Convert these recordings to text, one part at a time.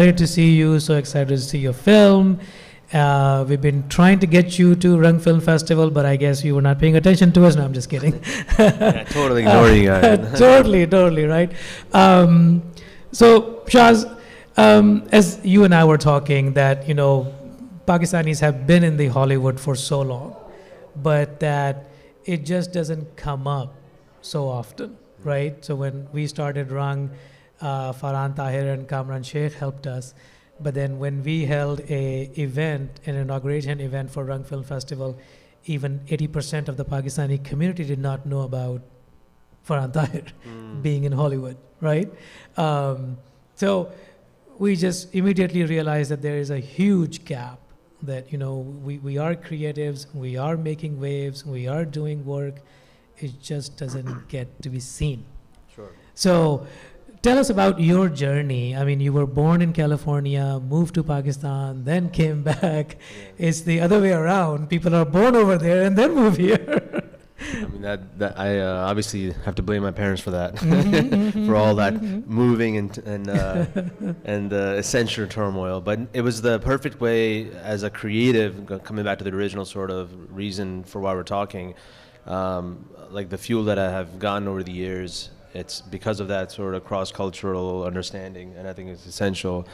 Excited to see you. So excited to see your film. We've been trying to get you to Rung Film Festival, but I guess you were not paying attention to us. No, I'm just kidding. Yeah, totally ignoring you guys. Totally, right? So, Shaz, as you and I were talking, that, Pakistanis have been in the Hollywood for so long, but that it just doesn't come up so often, right? So when we started Rung, Farhan Tahir and Kamran Sheikh helped us. But then when we held an inauguration event for Rung Film Festival, even 80% of the Pakistani community did not know about Farhan Tahir being in Hollywood, right? So we just immediately realized that there is a huge gap, that, we are creatives, we are making waves, we are doing work, it just doesn't get to be seen. Sure. So tell us about your journey. I mean, you were born in California, moved to Pakistan, then came back. Yeah. It's the other way around. People are born over there and then move here. I mean, that I obviously have to blame my parents for that, for all that moving and essential turmoil. But it was the perfect way as a creative, coming back to the original sort of reason for why we're talking, like the fuel that I have gotten over the years. It's because of that sort of cross-cultural understanding, and I think it's essential.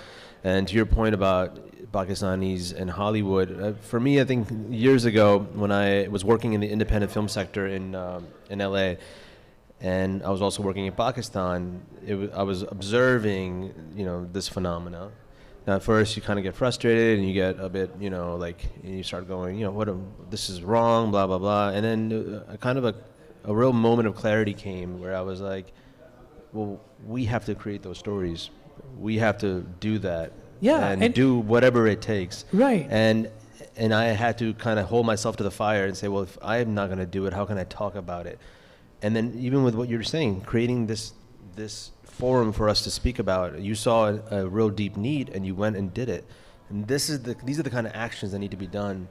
And to your point about Pakistanis and Hollywood, for me, I think years ago when I was working in the independent film sector in LA, and I was also working in Pakistan, I was observing, this phenomena. Now, at first, you kind of get frustrated, and you get a bit, and you start going, this is wrong, blah blah blah, and then a real moment of clarity came where I was like, well, we have to create those stories. We have to do that. Yeah, and do whatever it takes. Right. And I had to kind of hold myself to the fire and say, well, if I'm not going to do it, how can I talk about it? And then even with what you're saying, creating this forum for us to speak about, you saw a real deep need and you went and did it. And these are the kind of actions that need to be done.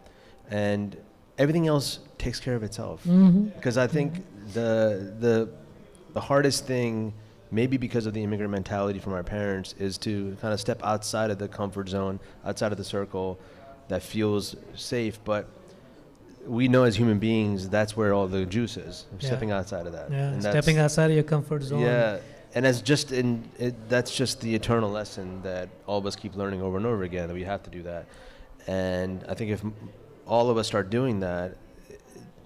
And everything else takes care of itself. Because I think the hardest thing, maybe because of the immigrant mentality from our parents, is to kind of step outside of the comfort zone, outside of the circle that feels safe. But we know as human beings, that's where all the juice is, stepping outside of that. Yeah, and stepping outside of your comfort zone. Yeah, and that's just the eternal lesson that all of us keep learning over and over again, that we have to do that. And I think if all of us start doing that,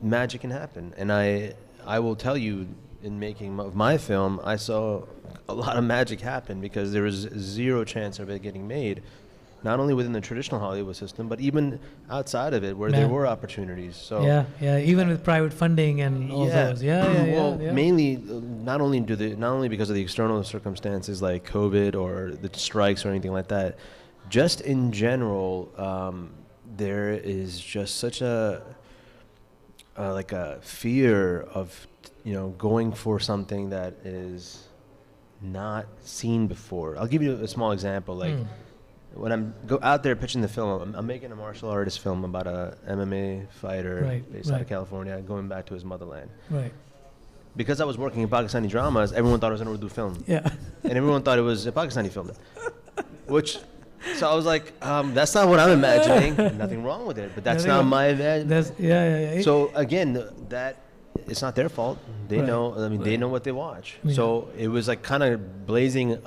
magic can happen. And I will tell you, in making of my film, I saw a lot of magic happen because there was zero chance of it getting made, not only within the traditional Hollywood system, but even outside of it, where there were opportunities. So even with private funding and all those. Mainly not only because of the external circumstances like COVID or the strikes or anything like that, just in general, there is just such a fear of going for something that is not seen before. I'll give you a small example. Like when I'm out there pitching the film, I'm making a martial artist film about a MMA fighter based out of California going back to his motherland. Right. Because I was working in Pakistani dramas, everyone thought it was an Urdu film. Yeah. And everyone thought it was a Pakistani film. So I was like, that's not what I'm imagining. Nothing wrong with it, but that's not my imagination. So again, it's not their fault. They know. I mean, they know what they watch. Yeah. So it was like kind of blazing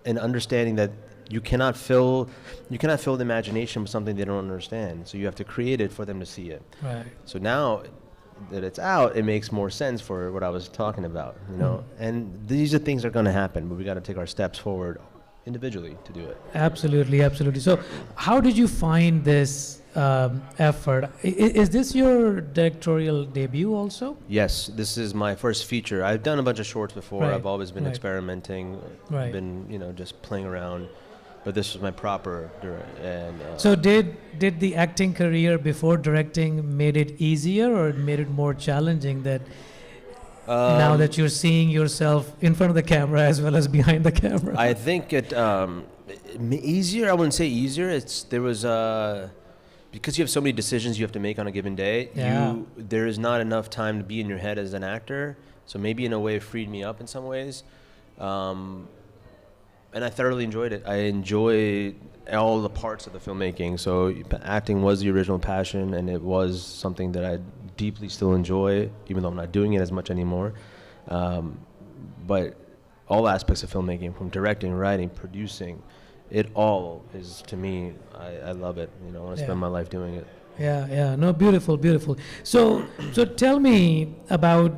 an understanding that you cannot fill the imagination with something they don't understand. So you have to create it for them to see it. Right. So now that it's out, it makes more sense for what I was talking about. And these are things that are going to happen, but we got to take our steps forward individually to do it. Absolutely. So how did you find this effort? Is this your directorial debut also? Yes, this is my first feature. I've done a bunch of shorts before. I've always been experimenting, been just playing around, but this was my proper So did the acting career before directing made it easier or it made it more challenging that now that you're seeing yourself in front of the camera as well as behind the camera? I think easier. I wouldn't say easier. Because you have so many decisions you have to make on a given day. There is not enough time to be in your head as an actor. So maybe in a way it freed me up in some ways. and I thoroughly enjoyed it. I enjoy all the parts of the filmmaking. So acting was the original passion, and it was something that I deeply still enjoy, even though I'm not doing it as much anymore. But all aspects of filmmaking, from directing, writing, producing, it all is, to me, I love it. You know, I want to Yeah. spend my life doing it. Yeah, yeah. No, beautiful, beautiful. So tell me about.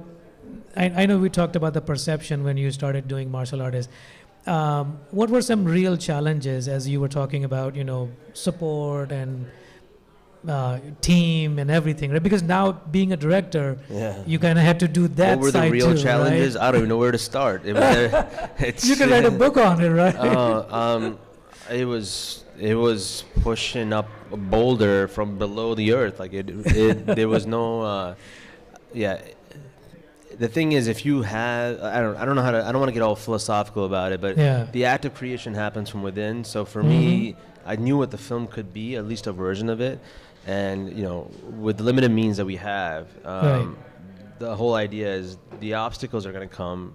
I know we talked about the perception when you started doing martial arts. What were some real challenges as you were talking about, support and team and everything, right? Because now being a director, Yeah. you kind of had to do that What were the side real too, challenges? right? I don't even know where to start. It was, You can write a book on it, right? It was pushing up a boulder from below the earth. Like there was no, yeah. The thing is, if you have, I don't know how to, I don't want to get all philosophical about it, but Yeah. the act of creation happens from within. So for me, I knew what the film could be, at least a version of it, and with the limited means that we have, Right. the whole idea is the obstacles are going to come.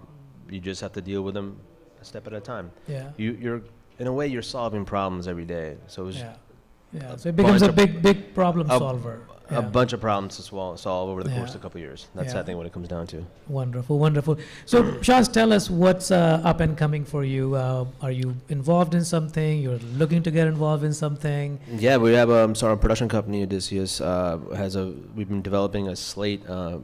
You just have to deal with them a step at a time. Yeah. You're in a way you're solving problems every day. So it's Yeah. Yeah. So it becomes bunch a of- big problem a- solver. a Yeah. bunch of problems to solve over the course Yeah. of a couple of years. That's Yeah. I think what it comes down to. Wonderful, wonderful. So, Shaz, tell us what's up and coming for you. Are you involved in something? You're looking to get involved in something? Yeah, we have our production company, Odysseus, we've been developing a slate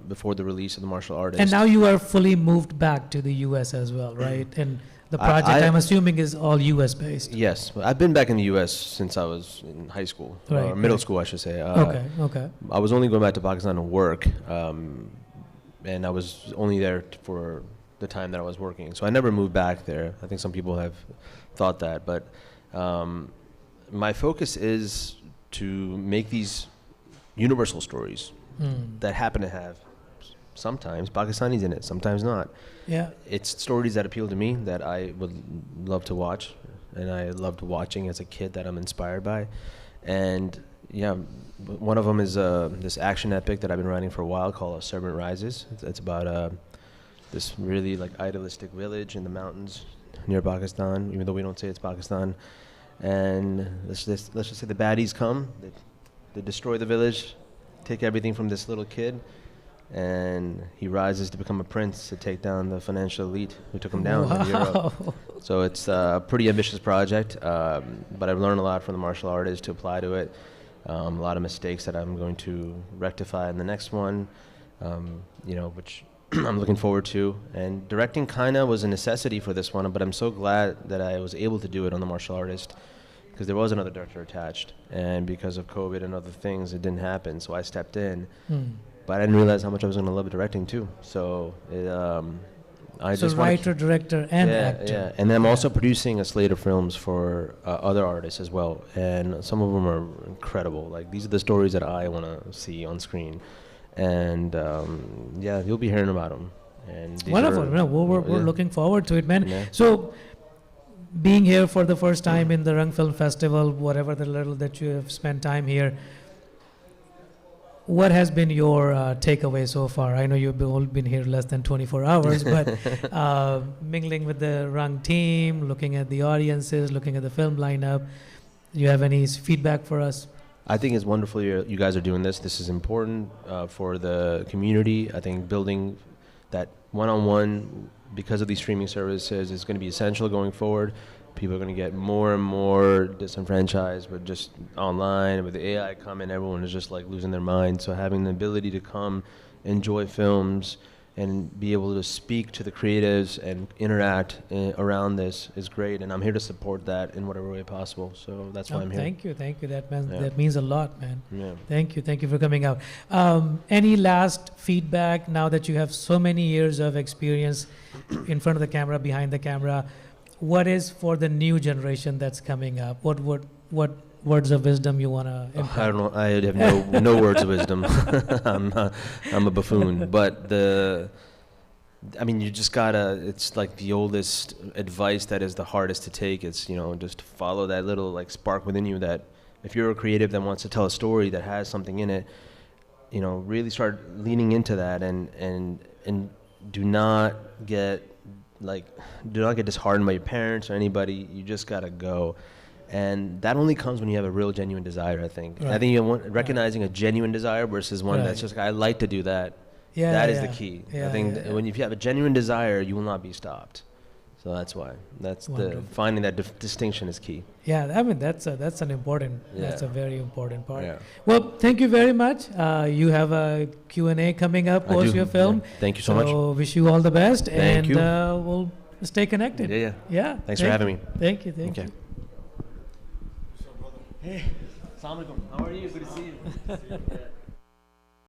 before the release of the martial artist. And now you are fully moved back to the U.S. as well, right? And the project, I'm assuming, is all U.S. based. Yes, I've been back in the U.S. since I was in high school, Right, or middle right. school, I should say. Okay. I was only going back to Pakistan to work, and I was only there for the time that I was working. So I never moved back there. I think some people have thought that, but my focus is to make these universal stories that happen to have sometimes Pakistanis in it, sometimes not. Yeah. It's stories that appeal to me that I would love to watch, and I loved watching as a kid, that I'm inspired by. And yeah, one of them is this action epic that I've been writing for a while called Servant Rises. It's about this really like idealistic village in the mountains near Pakistan, even though we don't say it's Pakistan. And let's just say the baddies come, they destroy the village, take everything from this little kid, and he rises to become a prince to take down the financial elite who took him down in Europe. Wow. So it's a pretty ambitious project, but I've learned a lot from the martial artists to apply to it. A lot of mistakes that I'm going to rectify in the next one, which I'm looking forward to. And directing kind of was a necessity for this one, but I'm so glad that I was able to do it on the martial artist, because there was another director attached, and because of COVID and other things, it didn't happen. So I stepped in. But I didn't realize how much I was going to love directing too. So I So just wanna writer, director, and yeah, actor. yeah. And then I'm also producing a slate of films for other artists as well, and some of them are incredible. Like, these are the stories that I want to see on screen, and yeah, you'll be hearing about them. And these Wonderful. are- No, we're yeah. looking forward to it, man. Yeah. So, being here for the first time in the Rang Film Festival, whatever the little that you have spent time here, what has been your takeaway so far? I know you've all been here less than 24 hours, but mingling with the Rang team, looking at the audiences, looking at the film lineup, do you have any feedback for us? I think it's wonderful you guys are doing this. This is important for the community. I think building that one-on-one, because of these streaming services, is going to be essential going forward. People are going to get more and more disenfranchised with just online, with the AI coming, everyone is just like losing their mind. So having the ability to come, enjoy films, and be able to speak to the creatives and interact around this is great. And I'm here to support that in whatever way possible. So that's why I'm here. Thank you. Yeah. That means a lot, man. Yeah. Thank you for coming out. Any last feedback now that you have so many years of experience in front of the camera, behind the camera? What is for the new generation that's coming up? What words of wisdom you want to impart? I don't know. I have no words of wisdom. I'm a buffoon. But you just gotta. It's like the oldest advice that is the hardest to take. It's just follow that little like spark within you. That if you're a creative that wants to tell a story that has something in it, really start leaning into that and do not get like, do not get disheartened by your parents or anybody. You just gotta go, and that only comes when you have a real genuine desire. I think. Right. I think recognizing a genuine desire versus one that's Right. just I like to do that. Yeah, That is the yeah. key. Yeah, I think yeah, yeah. when if you have a genuine desire, you will not be stopped. So that's why. That's Wonderful. finding that distinction is key. Yeah, I mean that's an important. That's a Yeah. very important part. Yeah. Well, thank you very much. You have a Q&A coming up I post do. your film. Yeah. Thank you so much. So wish you all the best, Thank and you. We'll stay connected. Yeah, yeah. Yeah. Thanks for having me. Thank you. Thank Okay. you. Hey, assalamu alaikum. How are you? Good to see you.